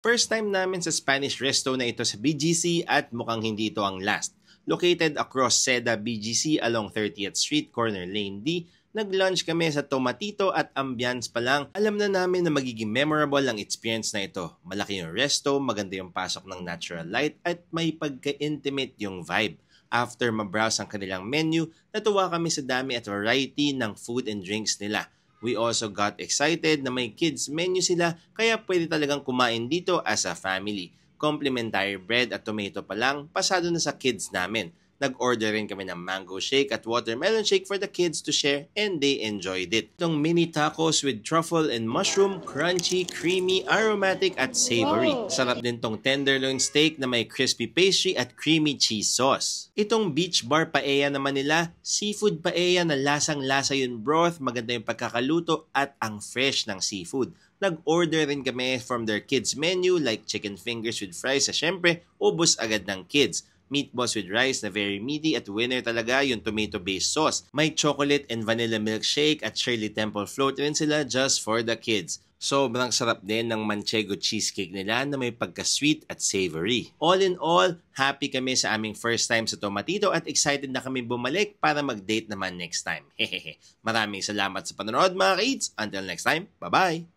First time namin sa Spanish resto na ito sa BGC at mukhang hindi ito ang last. Located across Seda BGC along 30th Street, corner lane D, nag-lunch kami sa Tomatito at ambiance pa lang. Alam na namin na magiging memorable ang experience na ito. Malaki yung resto, maganda yung pasok ng natural light at may pagka-intimate yung vibe. After mabrowse ang kanilang menu, natuwa kami sa dami at variety ng food and drinks nila. We also got excited na may kids menu sila kaya pwede talagang kumain dito as a family. Complimentary bread at tomato pa lang, pasado na sa kids namin. Nag-order rin kami ng mango shake at watermelon shake for the kids to share and they enjoyed it. Itong mini tacos with truffle and mushroom, crunchy, creamy, aromatic at savory. Sarap din tong tenderloin steak na may crispy pastry at creamy cheese sauce. Itong beach bar paella naman nila, seafood paella na lasang-lasa yung broth, maganda yung pagkakaluto at ang fresh ng seafood. Nag-order rin kami from their kids menu like chicken fingers with fries na syempre ubos agad ng kids. Meatballs with rice na very meaty at winner talaga yung tomato-based sauce. May chocolate and vanilla milkshake at Shirley Temple float rin sila just for the kids. Sobrang sarap din ng manchego cheesecake nila na may pagka-sweet at savory. All in all, happy kami sa aming first time sa Tomatito at excited na kami bumalik para mag-date naman next time. Hehehe. Maraming salamat sa panonood mga kids. Until next time, bye-bye!